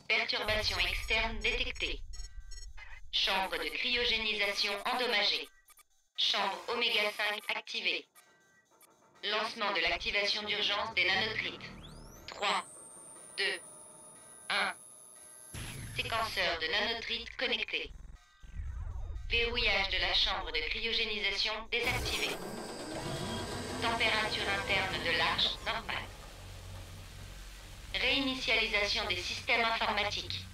Perturbation externe détectée. Chambre de cryogénisation endommagée. Chambre Oméga 5 activée. Lancement de l'activation d'urgence des nanotrites. 3, 2, 1. Séquenceur de nanotrites connecté. Verrouillage de la chambre de cryogénisation désactivé. Température interne de l'arche normale. Réinitialisation des systèmes informatiques.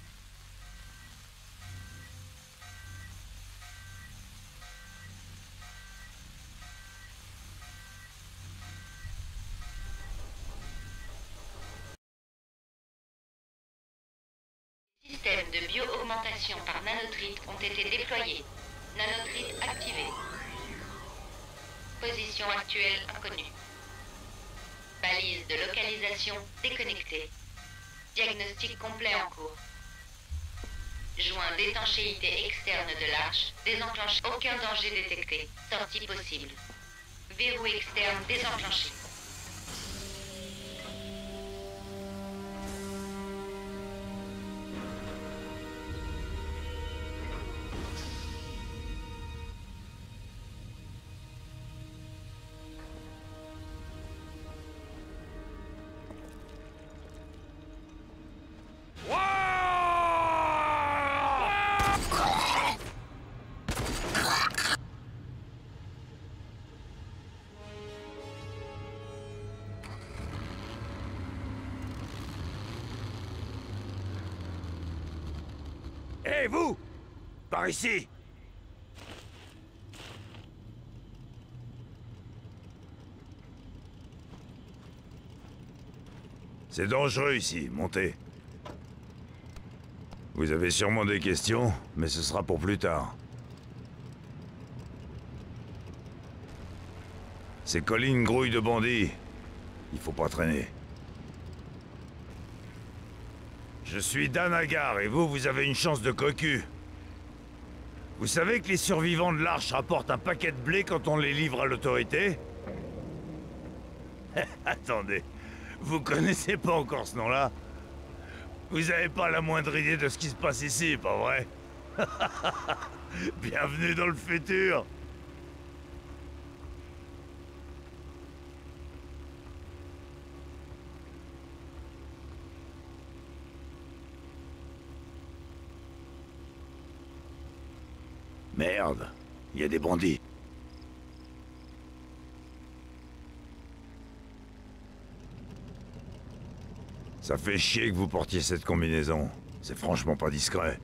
Systèmes de bio-augmentation par nanotrites ont été déployés. Nanotrites activés. Position actuelle inconnue. Balise de localisation déconnectée. Diagnostic complet en cours. Joint d'étanchéité externe de l'arche désenclenché. Aucun danger détecté. Sortie possible. Verrou externe désenclenché. Hé, vous! Par ici! C'est dangereux ici, montez. Vous avez sûrement des questions, mais ce sera pour plus tard. Ces collines grouillent de bandits. Il faut pas traîner. Je suis Dan Agar et vous avez une chance de cocu. Vous savez que les survivants de l'Arche rapportent un paquet de blé quand on les livre à l'autorité? Attendez, vous connaissez pas encore ce nom-là? Vous avez pas la moindre idée de ce qui se passe ici, pas vrai? Bienvenue dans le futur! Merde, il y a des bandits. Ça fait chier que vous portiez cette combinaison. C'est franchement pas discret.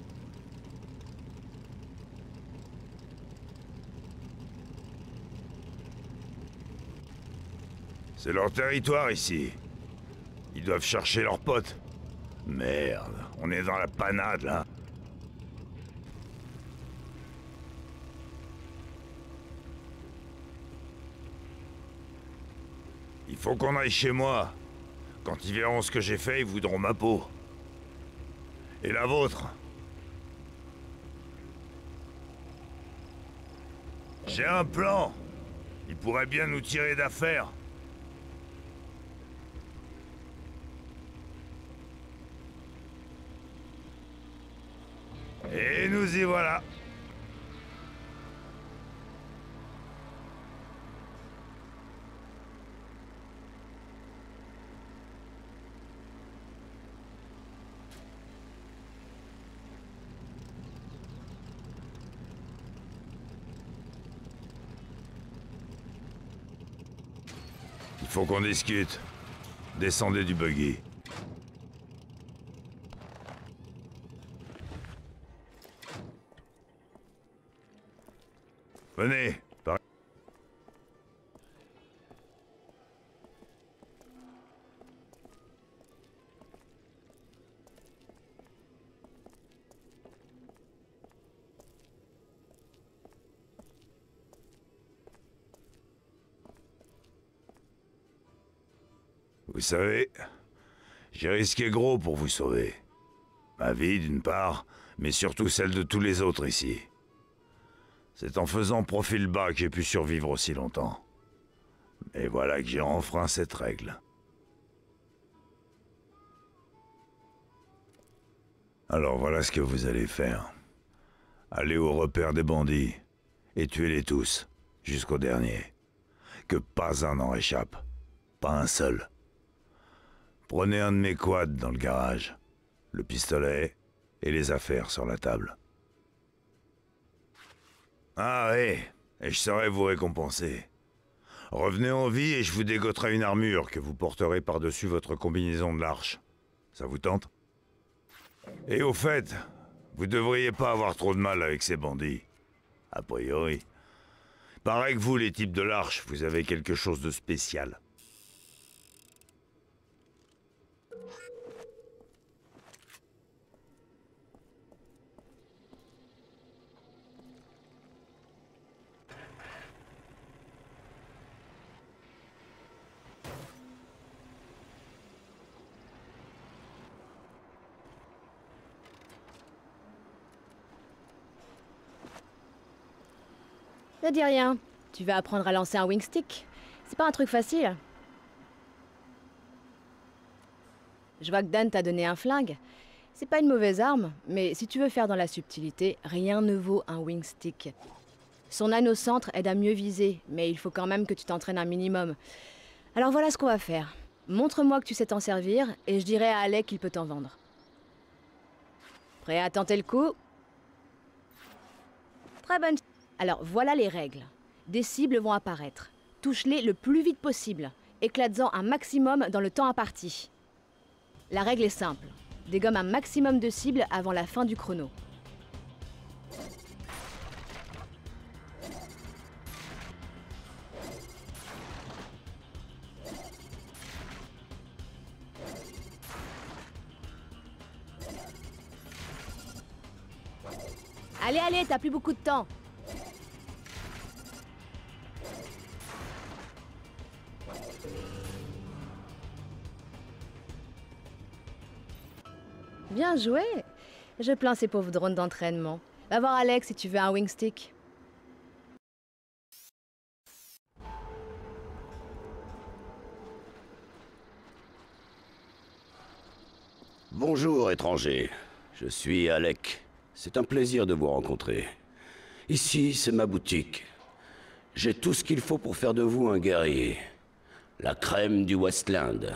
C'est leur territoire ici. Ils doivent chercher leurs potes. Merde, on est dans la panade là. Il faut qu'on aille chez moi. Quand ils verront ce que j'ai fait, ils voudront ma peau. Et la vôtre. J'ai un plan. Il pourrait bien nous tirer d'affaire. Et nous y voilà. Il faut qu'on discute. Descendez du buggy. Venez. Vous savez, j'ai risqué gros pour vous sauver. Ma vie, d'une part, mais surtout celle de tous les autres ici. C'est en faisant profil bas que j'ai pu survivre aussi longtemps. Et voilà que j'ai enfreint cette règle. Alors voilà ce que vous allez faire. Allez au repère des bandits et tuez-les tous, jusqu'au dernier. Que pas un n'en échappe. Pas un seul. Prenez un de mes quads dans le garage, le pistolet et les affaires sur la table. Ah oui, et je saurai vous récompenser. Revenez en vie et je vous dégoterai une armure que vous porterez par-dessus votre combinaison de l'arche. Ça vous tente? Et au fait, vous devriez pas avoir trop de mal avec ces bandits. A priori. Pareil que vous, les types de l'arche, vous avez quelque chose de spécial. Ne dis rien. Tu vas apprendre à lancer un wingstick. C'est pas un truc facile. Je vois que Dan t'a donné un flingue. C'est pas une mauvaise arme, mais si tu veux faire dans la subtilité, rien ne vaut un wingstick. Son anneau-centre aide à mieux viser, mais il faut quand même que tu t'entraînes un minimum. Alors voilà ce qu'on va faire. Montre-moi que tu sais t'en servir, et je dirai à Alec qu'il peut t'en vendre. Prêt à tenter le coup? Très bonne. Alors voilà les règles. Des cibles vont apparaître. Touche-les le plus vite possible, éclate-en un maximum dans le temps imparti. La règle est simple. Dégomme un maximum de cibles avant la fin du chrono. Allez, allez, t'as plus beaucoup de temps. Bien joué. Je plains ces pauvres drones d'entraînement. Va voir Alex si tu veux un wingstick. Bonjour, étranger. Je suis Alec. C'est un plaisir de vous rencontrer. Ici, c'est ma boutique. J'ai tout ce qu'il faut pour faire de vous un guerrier. La crème du Westland.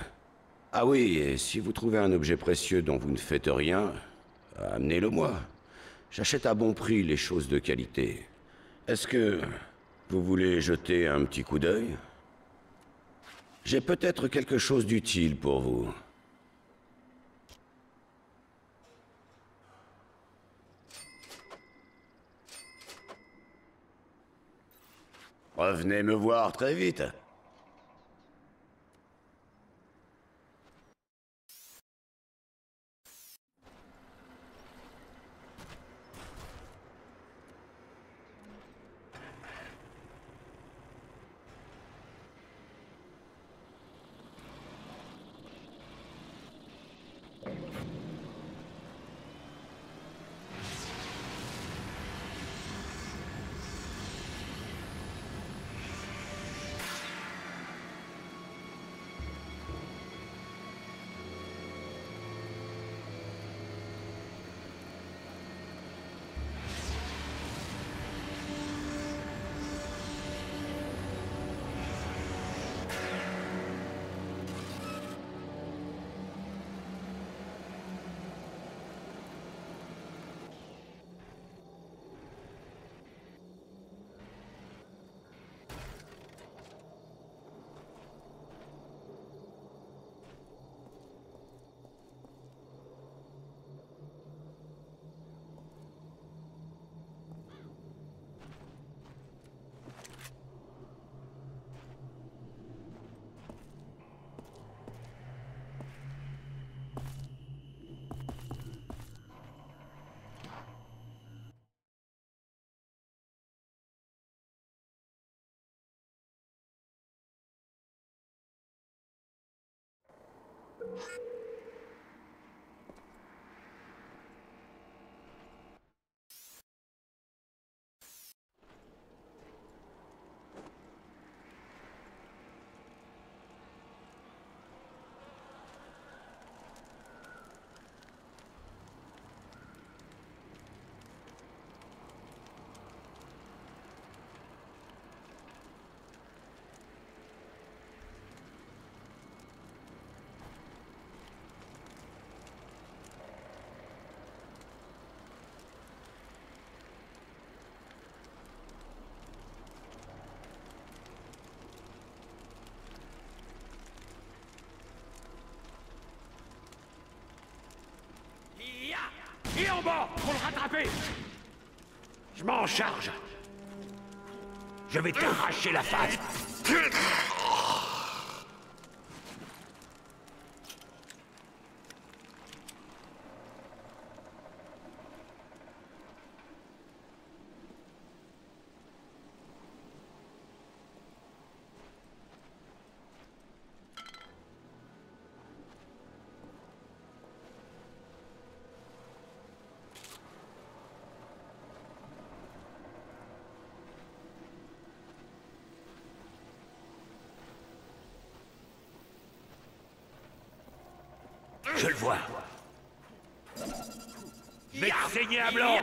Ah oui, et si vous trouvez un objet précieux dont vous ne faites rien, amenez-le-moi. J'achète à bon prix les choses de qualité. Est-ce que vous voulez jeter un petit coup d'œil? J'ai peut-être quelque chose d'utile pour vous. Revenez me voir très vite. Et en bas, pour le rattraper. Je m'en charge. Je vais t'arracher la face. Je le vois. Je vais te saigner à blanc.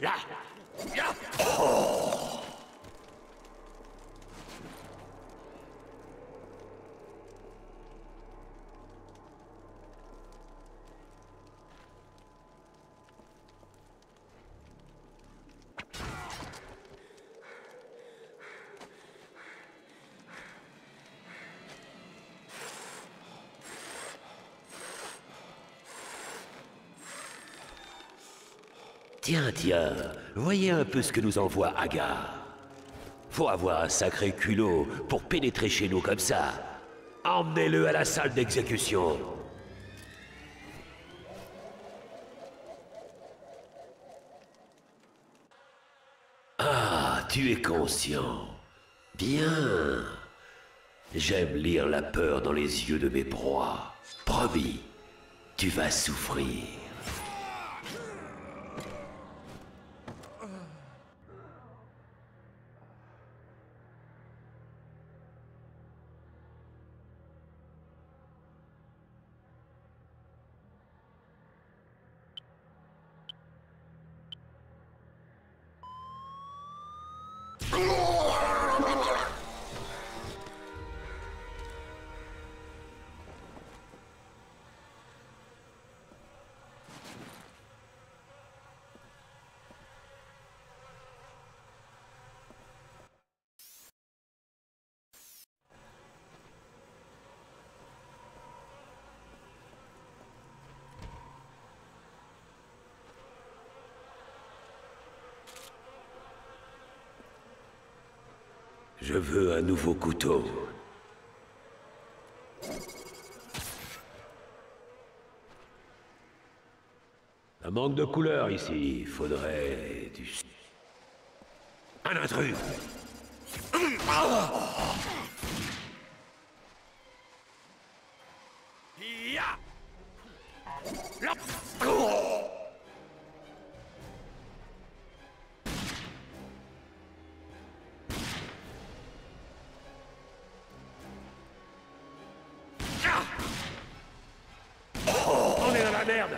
Là. Là. Tiens, tiens, voyez un peu ce que nous envoie Agar. Faut avoir un sacré culot pour pénétrer chez nous comme ça. Emmenez-le à la salle d'exécution. Ah, tu es conscient. Bien. J'aime lire la peur dans les yeux de mes proies. Promis, tu vas souffrir. Je veux un nouveau couteau. Un manque de couleur ici. Il faudrait du... Un intrus. Ya. Là. On est dans la merde.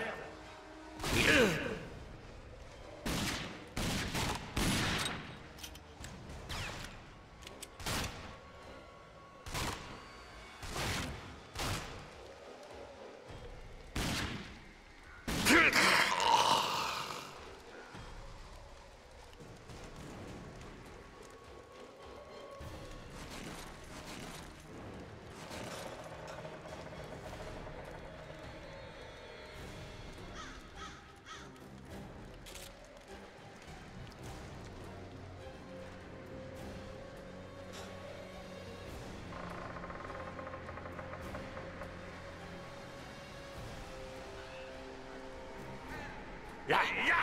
Là, là.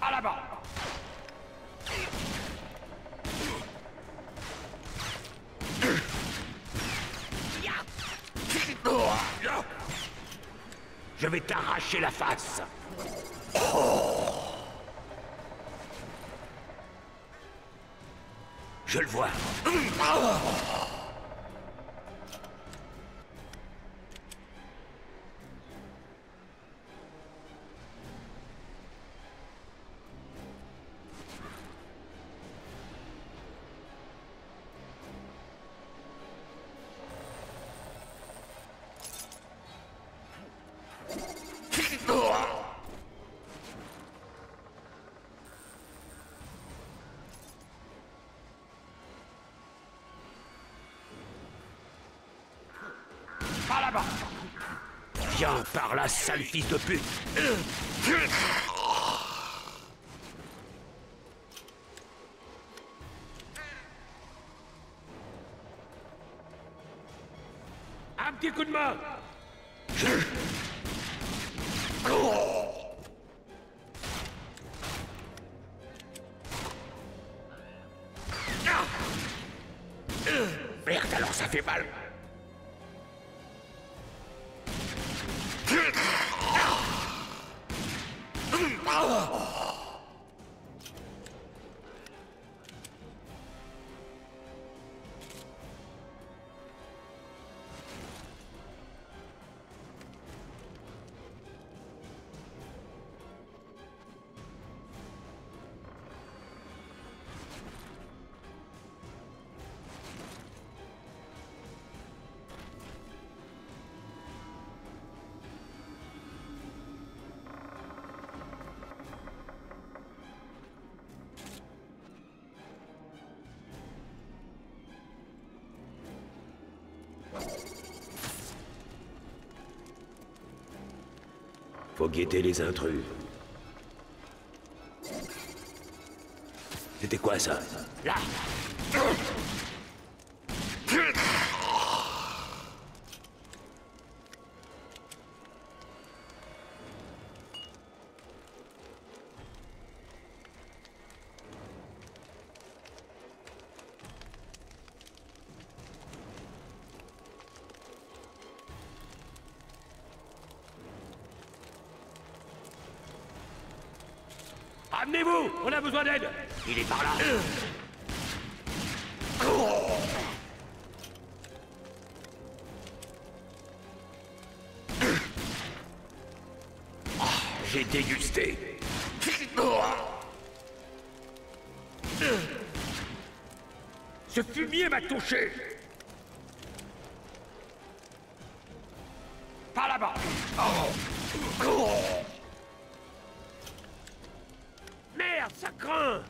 À la barre. Je vais t'arracher la face. Je le vois. Par là-bas. Viens par là, sale fils de pute. Un petit coup de main. Merde, alors ça fait mal. Faut guetter les intrus. C'était quoi ça? Là! Amenez-vous! On a besoin d'aide! Il est par là! Oh, j'ai dégusté! Ce fumier m'a touché! Par là-bas! Merde, ça craint!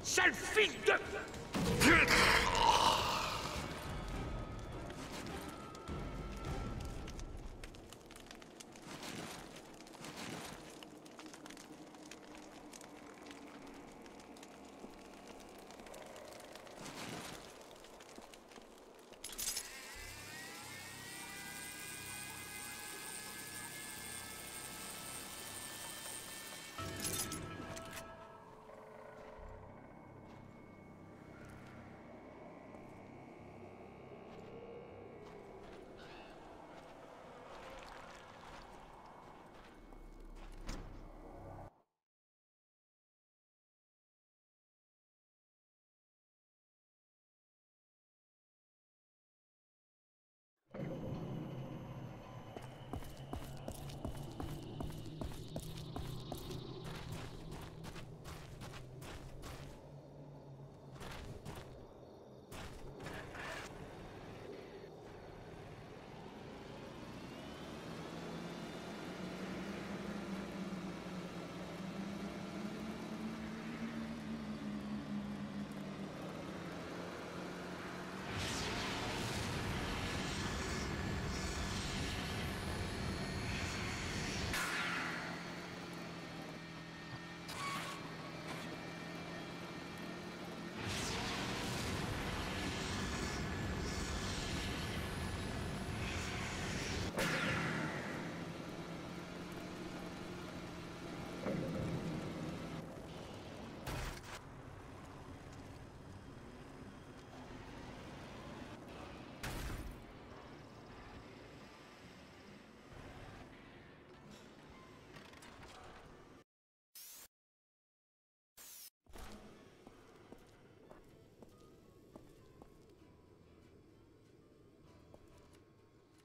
Sale fils de...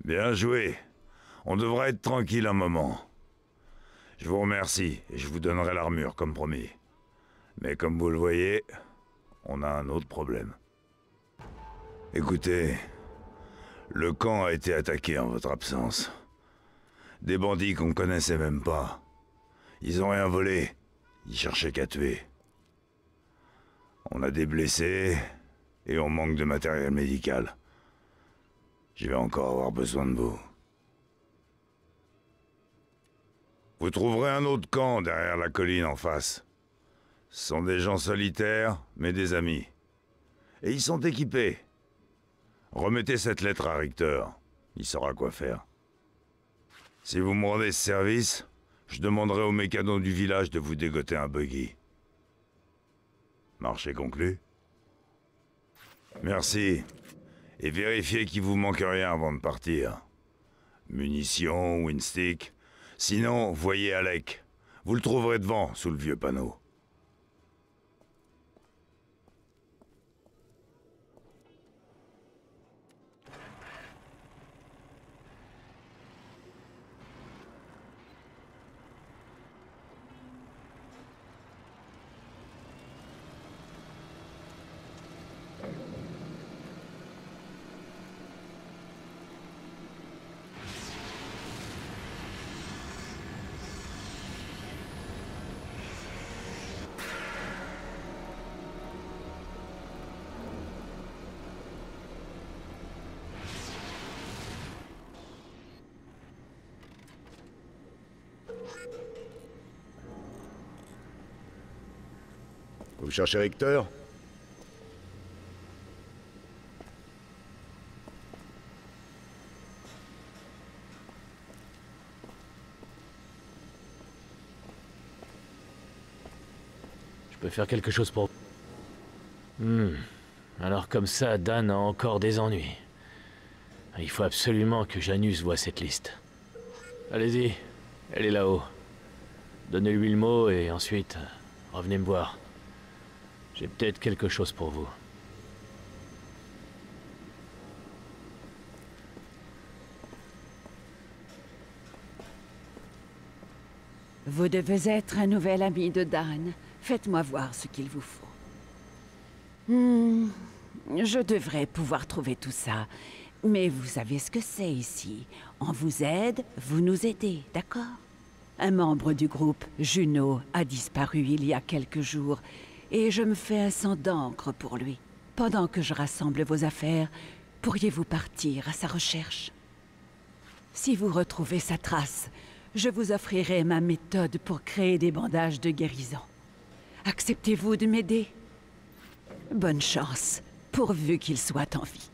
Bien joué. On devrait être tranquille un moment. Je vous remercie et je vous donnerai l'armure, comme promis. Mais comme vous le voyez, on a un autre problème. Écoutez, le camp a été attaqué en votre absence. Des bandits qu'on connaissait même pas. Ils ont rien volé. Ils cherchaient qu'à tuer. On a des blessés et on manque de matériel médical. Je vais encore avoir besoin de vous. Vous trouverez un autre camp derrière la colline en face. Ce sont des gens solitaires, mais des amis. Et ils sont équipés. Remettez cette lettre à Richter. Il saura quoi faire. Si vous me rendez ce service, je demanderai aux mécanos du village de vous dégoter un buggy. Marché conclu? Merci. Et vérifiez qu'il vous manque rien avant de partir. Munitions, Winstick. Sinon, voyez Alec. Vous le trouverez devant, sous le vieux panneau. Vous cherchez Richter? Je peux faire quelque chose pour... Alors comme ça, Dan a encore des ennuis. Il faut absolument que Janus voie cette liste. Allez-y, elle est là-haut. Donnez-lui le mot et ensuite, revenez me voir. J'ai peut-être quelque chose pour vous. Vous devez être un nouvel ami de Dan. Faites-moi voir ce qu'il vous faut. Je devrais pouvoir trouver tout ça. Mais vous savez ce que c'est ici. On vous aide, vous nous aidez, d'accord? Un membre du groupe, Juno, a disparu il y a quelques jours. Et je me fais un sang d'encre pour lui. Pendant que je rassemble vos affaires, pourriez-vous partir à sa recherche? Si vous retrouvez sa trace, je vous offrirai ma méthode pour créer des bandages de guérison. Acceptez-vous de m'aider? Bonne chance, pourvu qu'il soit en vie.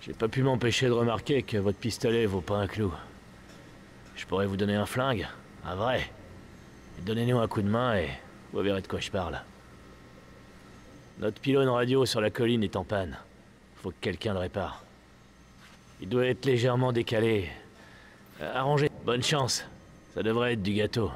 J'ai pas pu m'empêcher de remarquer que votre pistolet vaut pas un clou. Je pourrais vous donner un flingue, un vrai. Donnez-nous un coup de main et vous verrez de quoi je parle. Notre pylône radio sur la colline est en panne. Faut que quelqu'un le répare. Il doit être légèrement décalé. Arrangez. Bonne chance. Ça devrait être du gâteau.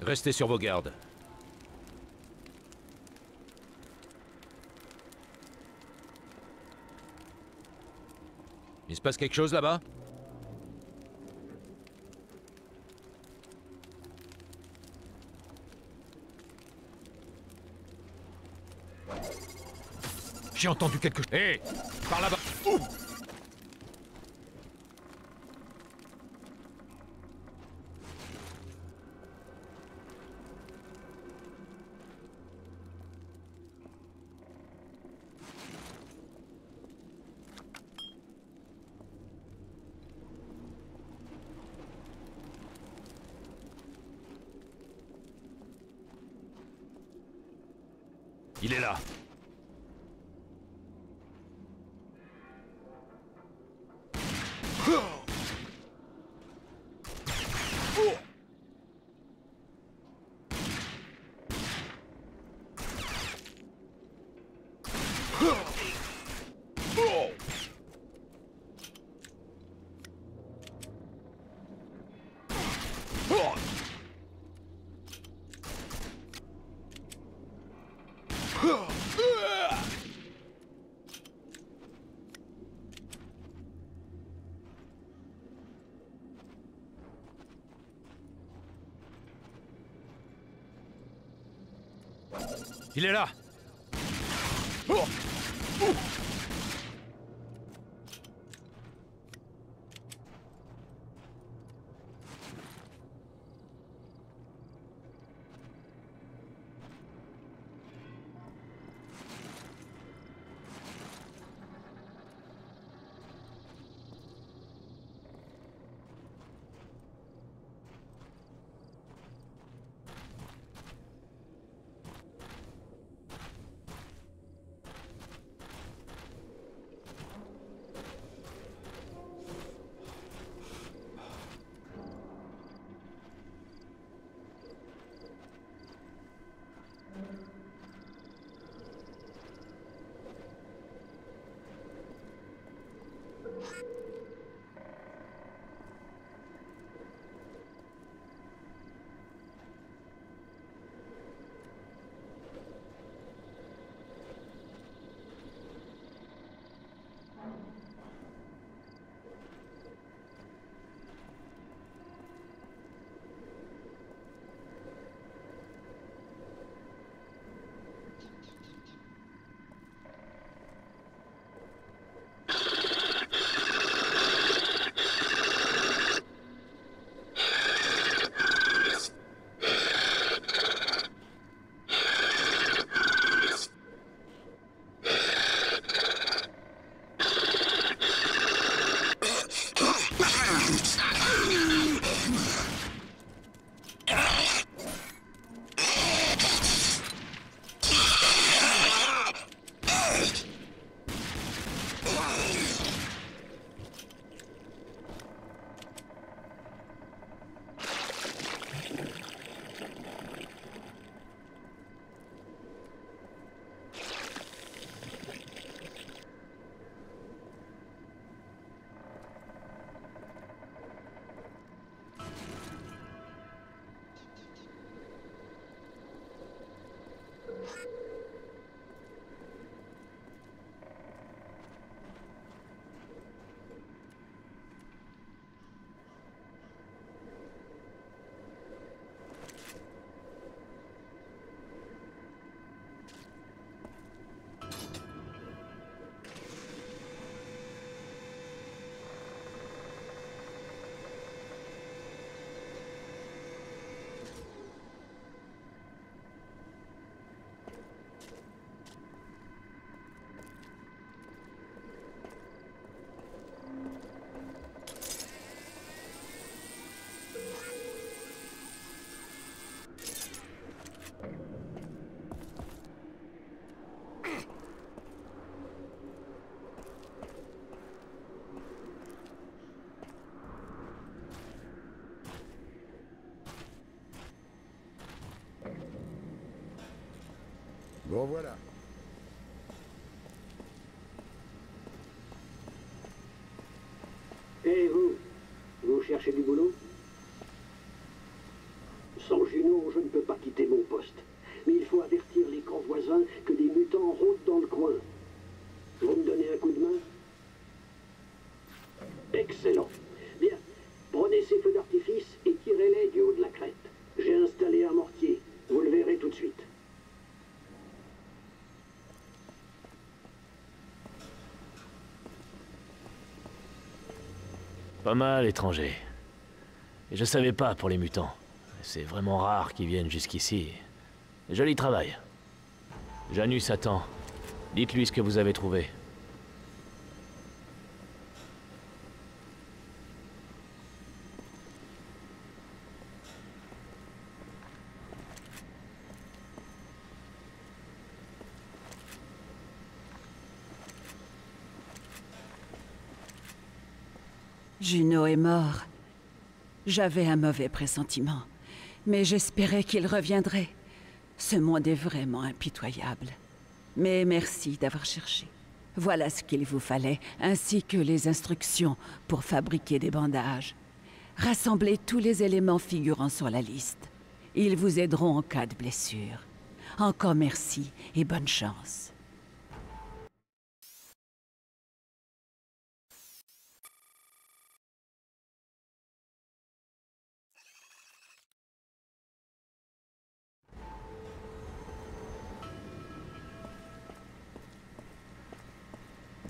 Restez sur vos gardes. Il se passe quelque chose là-bas? J'ai entendu quelque chose. Hé! Par là-bas! Ouh! Il est là. Il est là. Bon voilà. Et vous? Vous cherchez du boulot? Sans Juno, je ne peux pas quitter mon poste. Mais il faut avertir les camps voisins que des mutants rôdent dans le coin. Vous me donnez un coup de main? Excellent. Bien, prenez ces feux d'artifice et tirez-les du haut de la crête. J'ai installé un mortier. Vous le verrez tout de suite. Pas mal, étranger. Et je savais pas pour les mutants. C'est vraiment rare qu'ils viennent jusqu'ici. Joli travail. Janus attend. Dites-lui ce que vous avez trouvé. Juno est mort. J'avais un mauvais pressentiment, mais j'espérais qu'il reviendrait. Ce monde est vraiment impitoyable. Mais merci d'avoir cherché. Voilà ce qu'il vous fallait, ainsi que les instructions pour fabriquer des bandages. Rassemblez tous les éléments figurant sur la liste. Ils vous aideront en cas de blessure. Encore merci et bonne chance.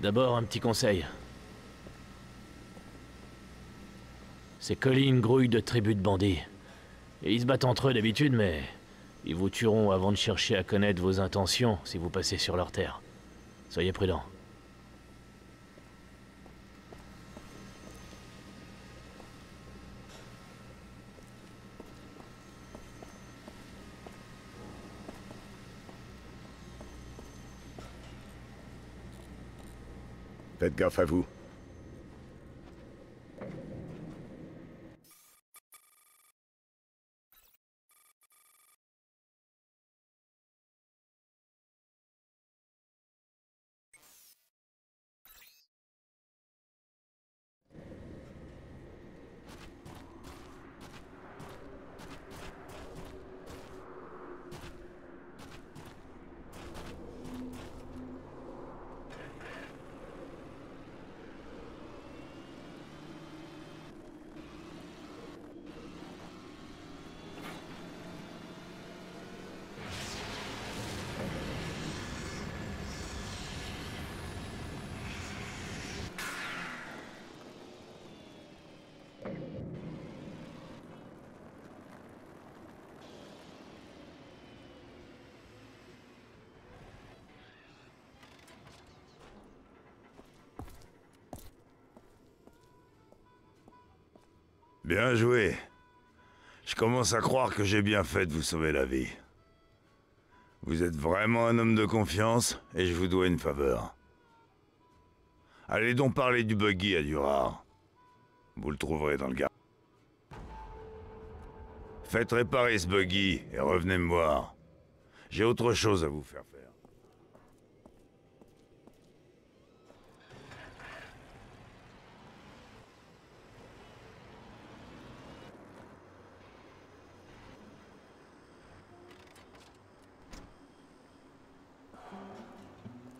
D'abord, un petit conseil. Ces collines grouillent de tribus de bandits. Et ils se battent entre eux d'habitude, mais ils vous tueront avant de chercher à connaître vos intentions si vous passez sur leur terre. Soyez prudents. Faites gaffe à vous. Bien joué. Je commence à croire que j'ai bien fait de vous sauver la vie. Vous êtes vraiment un homme de confiance et je vous dois une faveur. Allez donc parler du buggy à Durard. Vous le trouverez dans le garage. Faites réparer ce buggy et revenez me voir. J'ai autre chose à vous faire faire.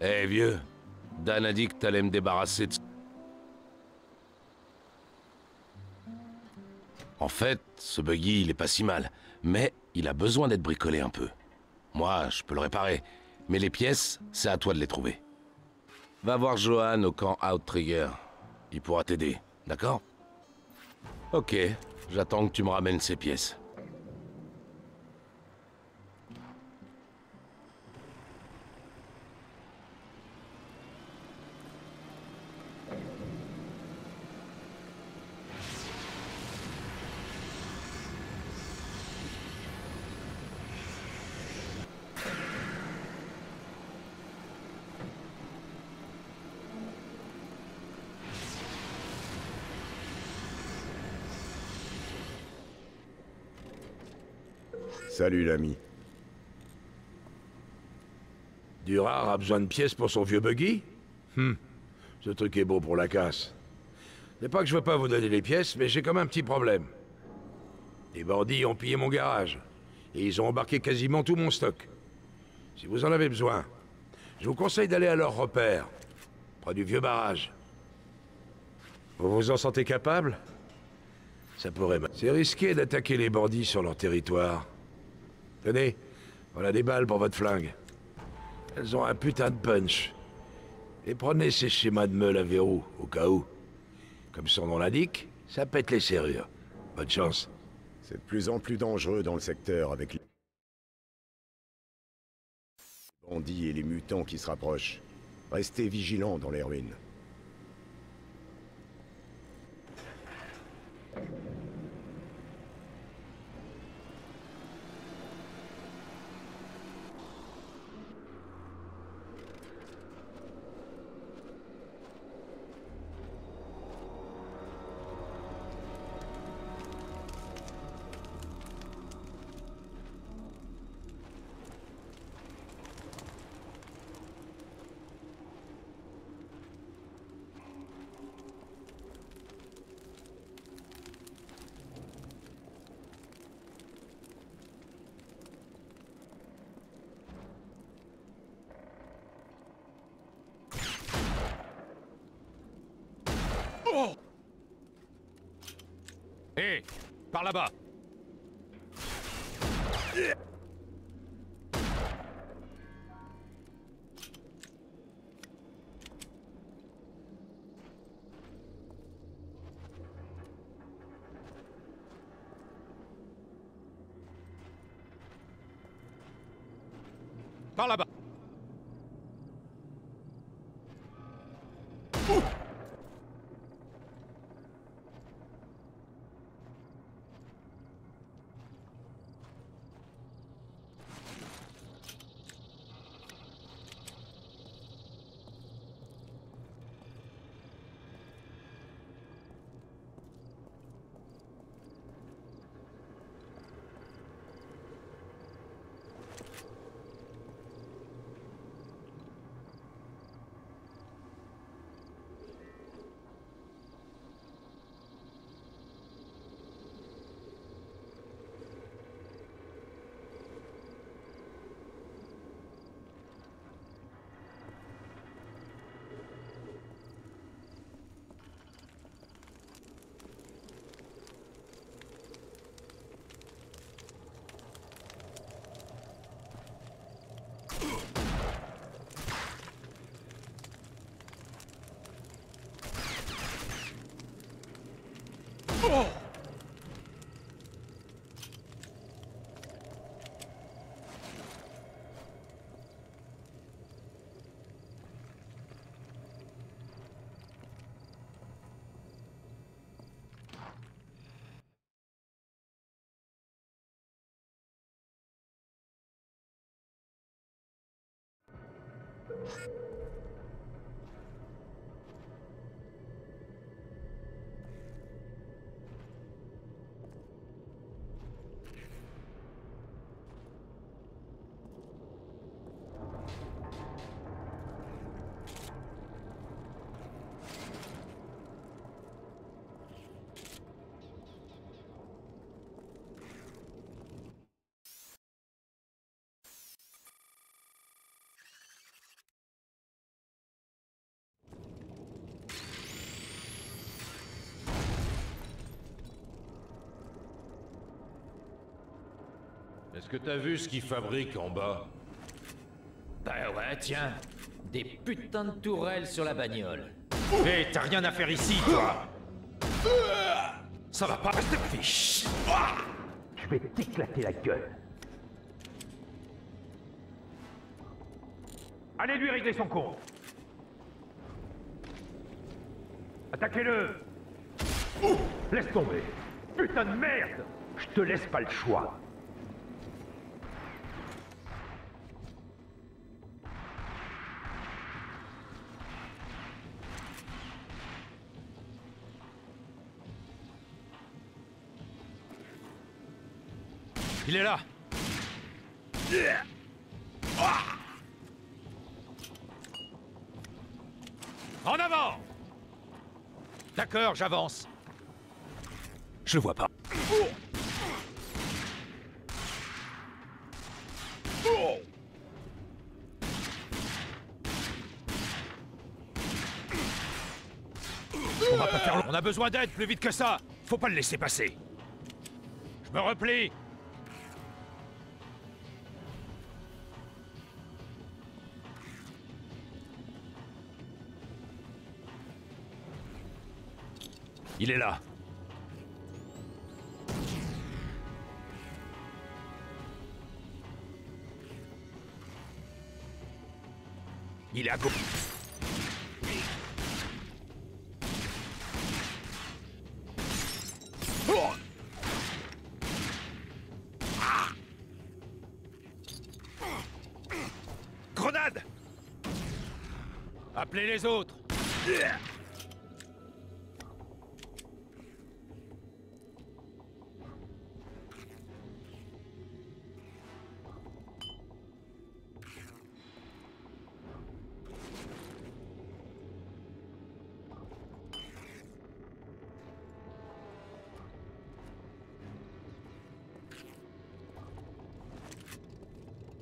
Eh vieux, Dan a dit que t'allais me débarrasser de... En fait, ce buggy, il est pas si mal, mais il a besoin d'être bricolé un peu. Moi, je peux le réparer, mais les pièces, c'est à toi de les trouver. Va voir Johan au camp Outrigger. Il pourra t'aider, d'accord? Ok, j'attends que tu me ramènes ces pièces. Salut l'ami. Durard a besoin de pièces pour son vieux buggy? Ce truc est beau pour la casse. C'est pas que je veux pas vous donner les pièces, mais j'ai comme un petit problème. Les bandits ont pillé mon garage, et ils ont embarqué quasiment tout mon stock. Si vous en avez besoin, je vous conseille d'aller à leur repère, près du vieux barrage. Vous vous en sentez capable? Ça pourrait... C'est risqué d'attaquer les bandits sur leur territoire. Tenez, voilà des balles pour votre flingue. Elles ont un putain de punch. Et prenez ces schémas de meule à verrou, au cas où. Comme son nom l'indique, ça pète les serrures. Bonne chance. C'est de plus en plus dangereux dans le secteur avec les bandits et les mutants qui se rapprochent. Restez vigilants dans les ruines. Hé, par là-bas. Par là-bas. Est-ce que t'as vu ce qu'ils fabriquent en bas? Bah ouais, tiens. Des putains de tourelles sur la bagnole. Hé, t'as rien à faire ici, toi! Ça va pas rester fiche! Je vais t'éclater la gueule! Allez lui régler son compte! Attaquez-le! Laisse tomber! Putain de merde! Je te laisse pas le choix! Il est là. En avant. D'accord, j'avance. Je le vois pas. On va va pas faire long. On a besoin d'aide plus vite que ça. Faut pas le laisser passer. Je me replie. Il est là. Il est à gauche. Grenade! Appelez les autres.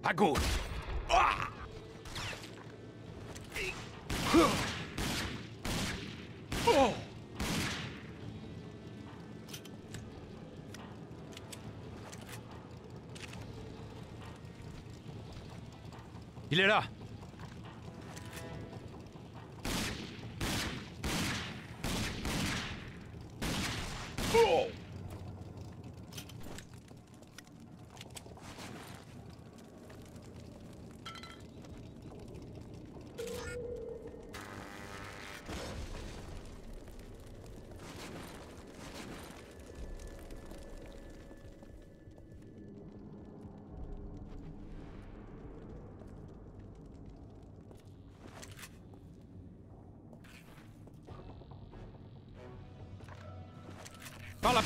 À gauche. Oh. Il est là. Oh. Par la...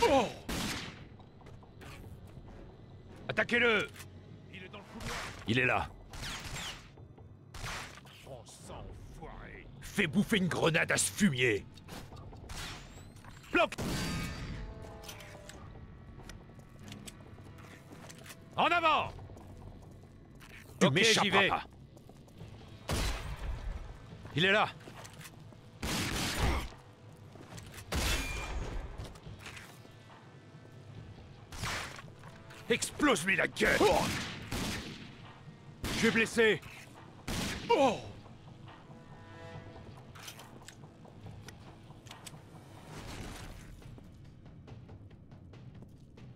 Oh. Attaquez-le. Il est dans le couloir. Il est là. Oh, sang enfoiré. Fais bouffer une grenade à ce fumier. Plop. En avant. Tu m'échapperas pas. Il est là. Explose-lui la gueule. Oh. Je suis blessé. Oh.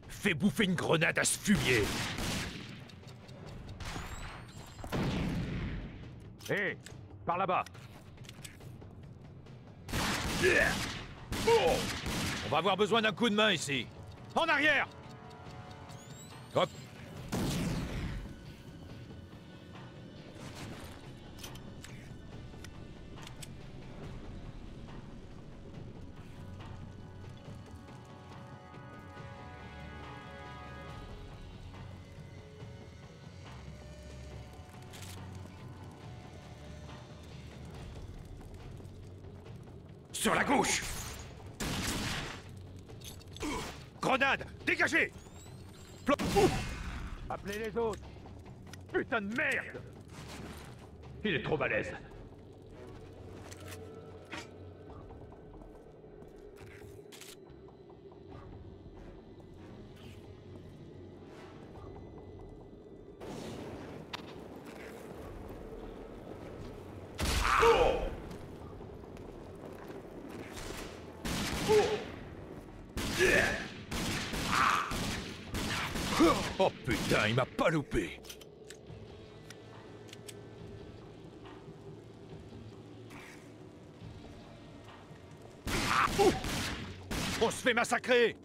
Fais bouffer une grenade à ce fumier. Hé, hey, par là-bas. Oh. On va avoir besoin d'un coup de main ici. En arrière. Hop. Sur la gauche. Grenade, dégagez. Appelez les autres. Putain de merde. Il est trop balèze. Oh putain, il m'a pas loupé. On se fait massacrer.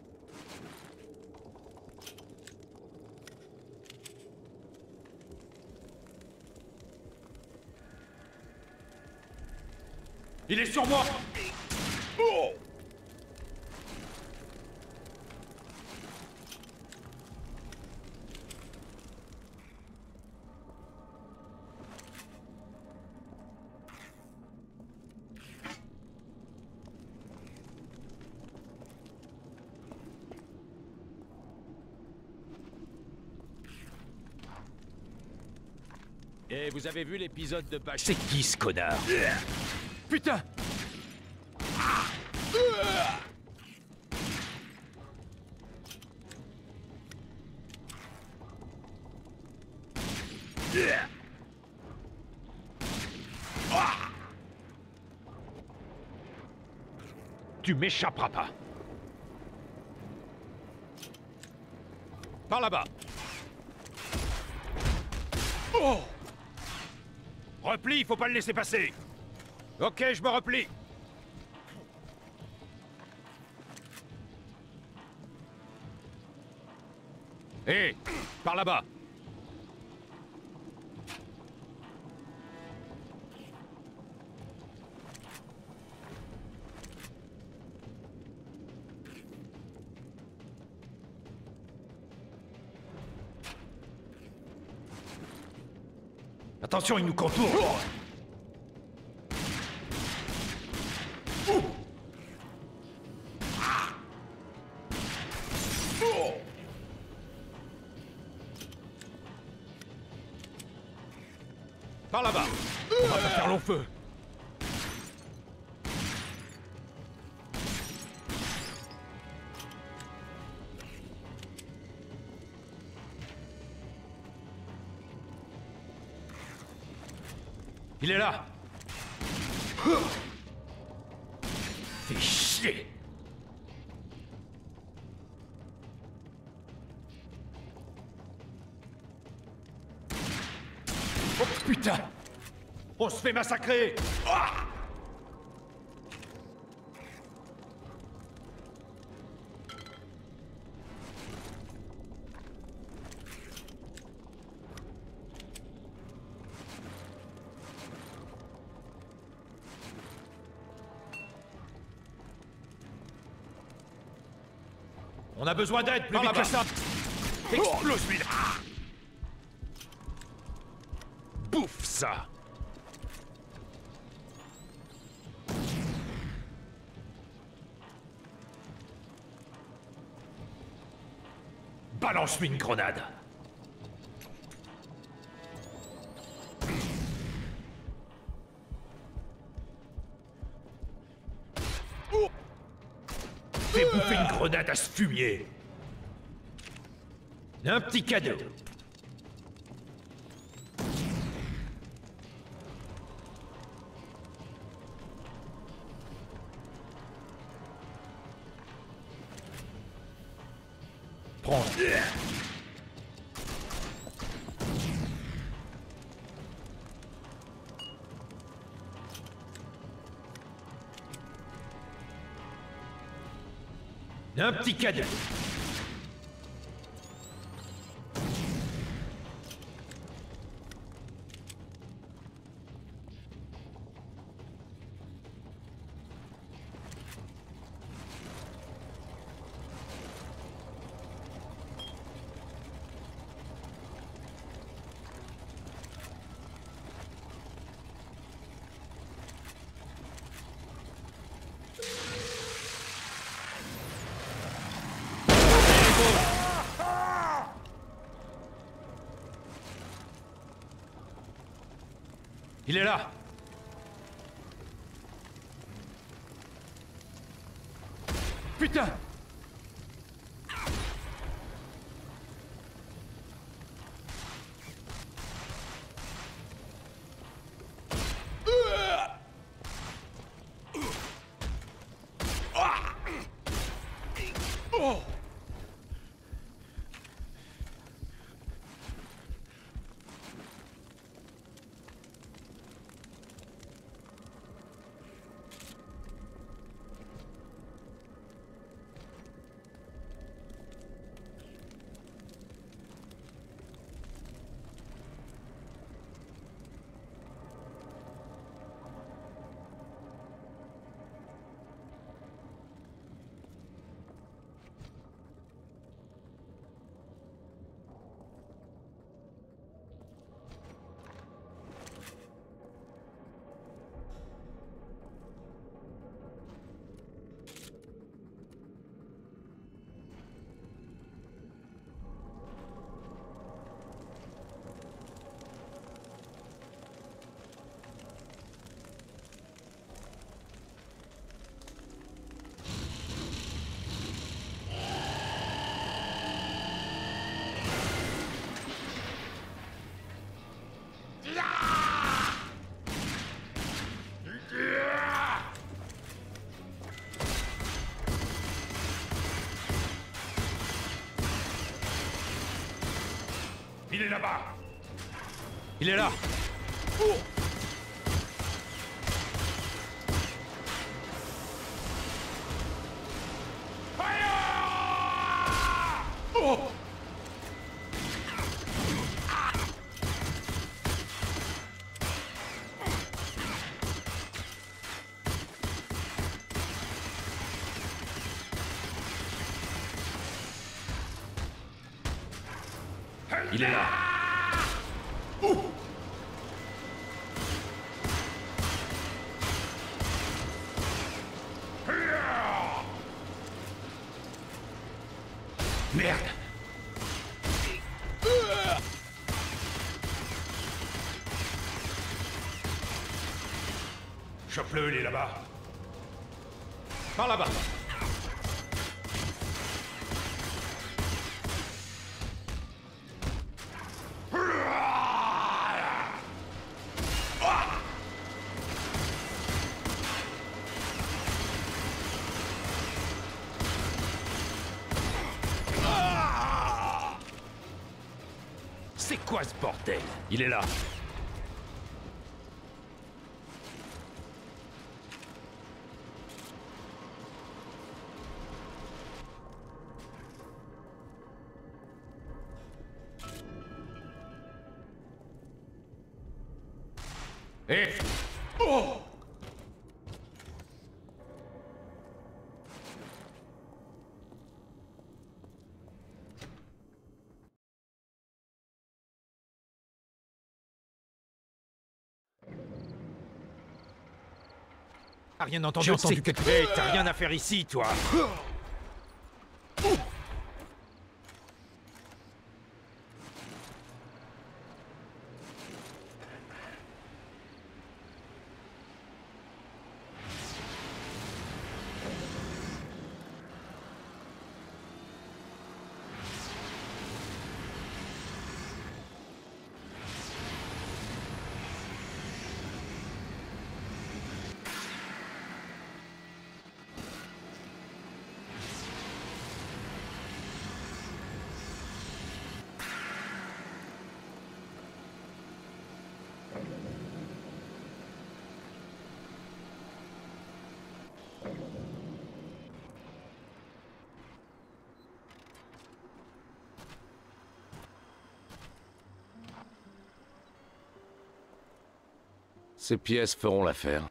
Il est sur moi. Oh. Et vous avez vu l'épisode de Bach? C'est qui ce connard? Putain! Tu m'échapperas pas. Par là-bas. Oh! Replie, faut pas le laisser passer. Ok, je me replie. Hé, par là-bas. Attention, il nous contourne. Par là-bas. On va pas faire long feu. Il est là. Fais chier. Oh putain! On se fait massacrer! Ah! On a besoin d'aide, plus vite que ça! Explose, lui! Bouffe ça! Balance-lui une grenade! Fais bouffer une grenade à ce fumier! Un petit cadeau! Prends. Un petit cadeau. Il est là! Putain! Oh! Il est là-bas. Il est là. Il est là. Merde. Chope-le, il est là-bas. Par là-bas. C'est quoi ce bordel? Il est là. Eh! Oh! T'as rien entendu? J'ai entendu quelque chose. T'as rien à faire ici, toi. Ces pièces feront l'affaire.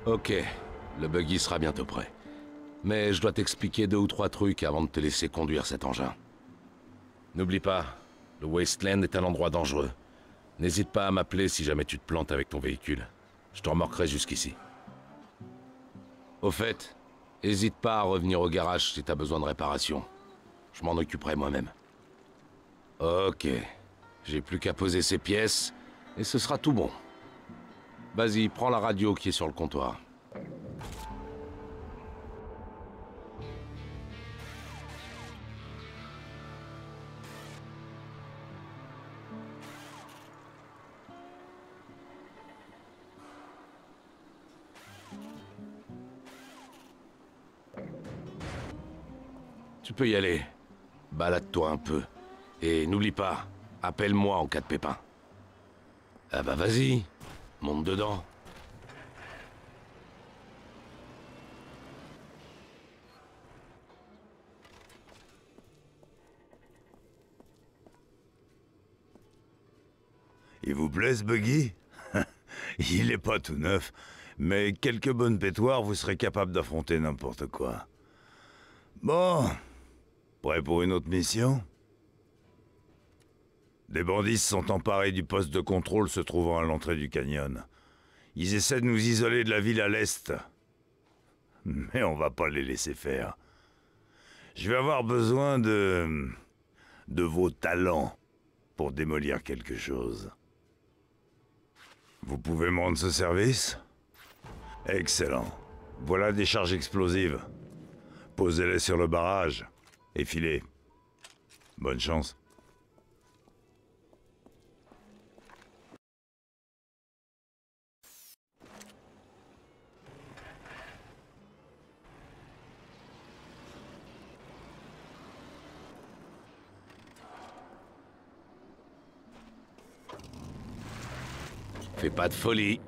Ok, le buggy sera bientôt prêt. Mais je dois t'expliquer 2 ou 3 trucs avant de te laisser conduire cet engin. N'oublie pas, le Wasteland est un endroit dangereux. N'hésite pas à m'appeler si jamais tu te plantes avec ton véhicule. Je te remorquerai jusqu'ici. Au fait, n'hésite pas à revenir au garage si t'as besoin de réparation. Je m'en occuperai moi-même. Ok, j'ai plus qu'à poser ces pièces, et ce sera tout bon. Vas-y, prends la radio qui est sur le comptoir. Tu peux y aller. Balade-toi un peu. Et n'oublie pas, appelle-moi en cas de pépin. Ah bah vas-y, monte dedans. Il vous plaît ce buggy? Il est pas tout neuf, mais quelques bonnes pétoires, vous serez capable d'affronter n'importe quoi. Bon, prêt pour une autre mission? Des bandits se sont emparés du poste de contrôle se trouvant à l'entrée du canyon. Ils essaient de nous isoler de la ville à l'est. Mais on va pas les laisser faire. Je vais avoir besoin de vos talents pour démolir quelque chose. Vous pouvez me rendre ce service? Excellent. Voilà des charges explosives. Posez-les sur le barrage et filez. Bonne chance. Fais pas de folie.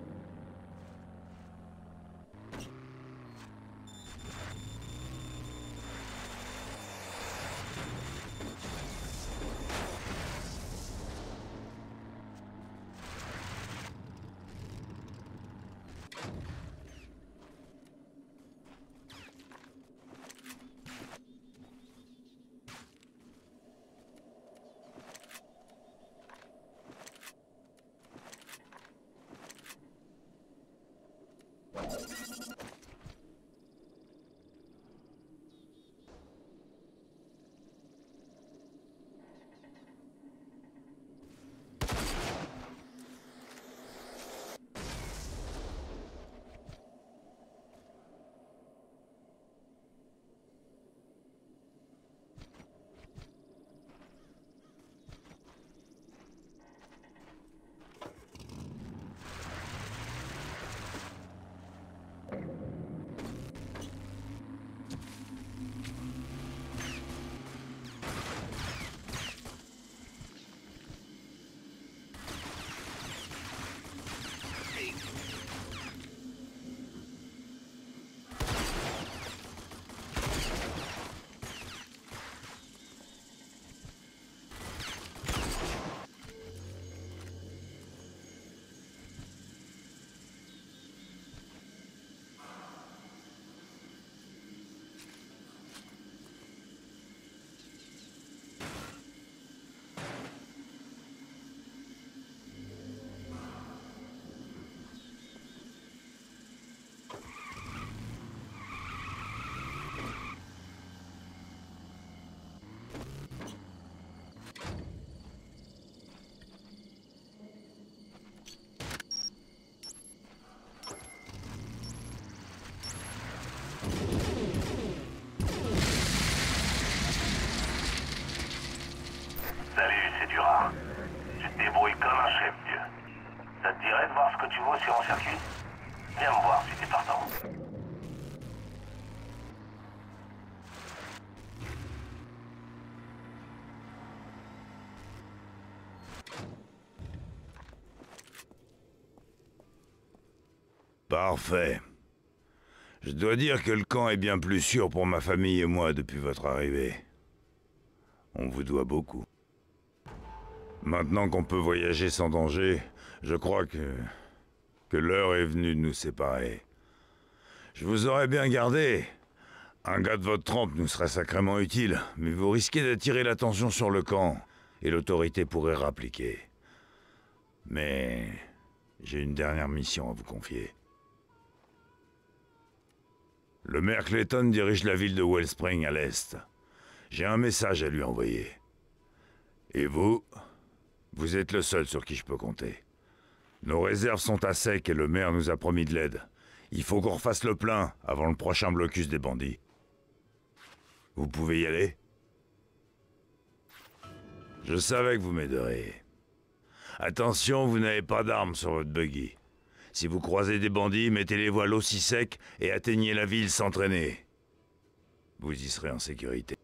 Salut, c'est Durard. Tu te débrouilles comme un chef, Dieu. Ça te dirait de voir ce que tu vaux sur mon circuit? Viens me voir si t'es partant. Parfait. Je dois dire que le camp est bien plus sûr pour ma famille et moi depuis votre arrivée. On vous doit beaucoup. Maintenant qu'on peut voyager sans danger, je crois que l'heure est venue de nous séparer. Je vous aurais bien gardé. Un gars de votre trempe nous serait sacrément utile, mais vous risquez d'attirer l'attention sur le camp, et l'autorité pourrait rappliquer. Mais j'ai une dernière mission à vous confier. Le maire Clayton dirige la ville de Wellspring à l'est. J'ai un message à lui envoyer. Et vous êtes le seul sur qui je peux compter. Nos réserves sont à sec et le maire nous a promis de l'aide. Il faut qu'on refasse le plein avant le prochain blocus des bandits. Vous pouvez y aller? Je savais que vous m'aideriez. Attention, vous n'avez pas d'armes sur votre buggy. Si vous croisez des bandits, mettez les voiles aussi secs et atteignez la ville sans traîner. Vous y serez en sécurité.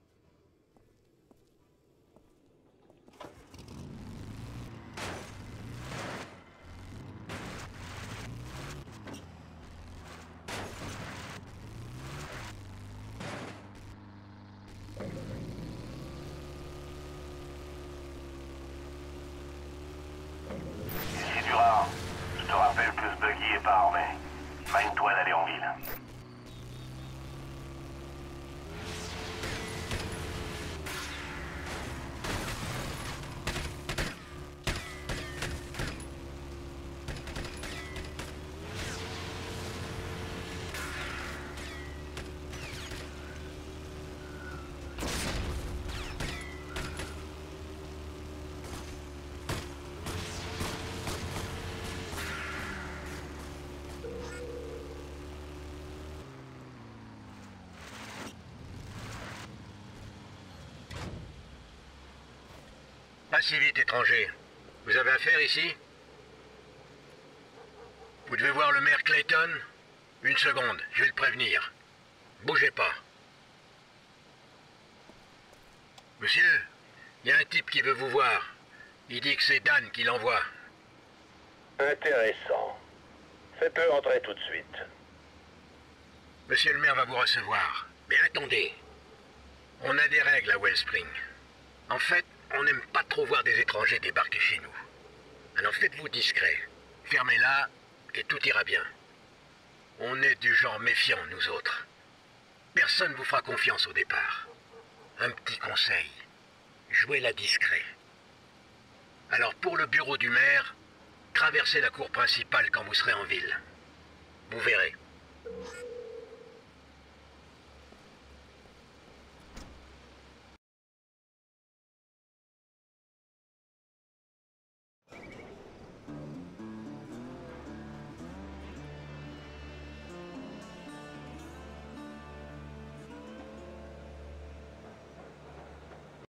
Ici Durard. Je te rappelle que ce buggy est pas armé. Mine-toi d'aller en ville. Pas si vite, étranger. Vous avez affaire ici? Vous devez voir le maire Clayton. Une seconde, je vais le prévenir. Bougez pas. Monsieur, il y a un type qui veut vous voir. Il dit que c'est Dan qui l'envoie. Intéressant. Faites-le entrer tout de suite. Monsieur le maire va vous recevoir. Mais attendez. On a des règles à Wellspring. En fait, on n'aime pas trop voir des étrangers débarquer chez nous. Alors faites-vous discret. Fermez-la et tout ira bien. On est du genre méfiant, nous autres. Personne vous fera confiance au départ. Un petit conseil. Jouez-la discret. Alors pour le bureau du maire, traversez la cour principale quand vous serez en ville. Vous verrez.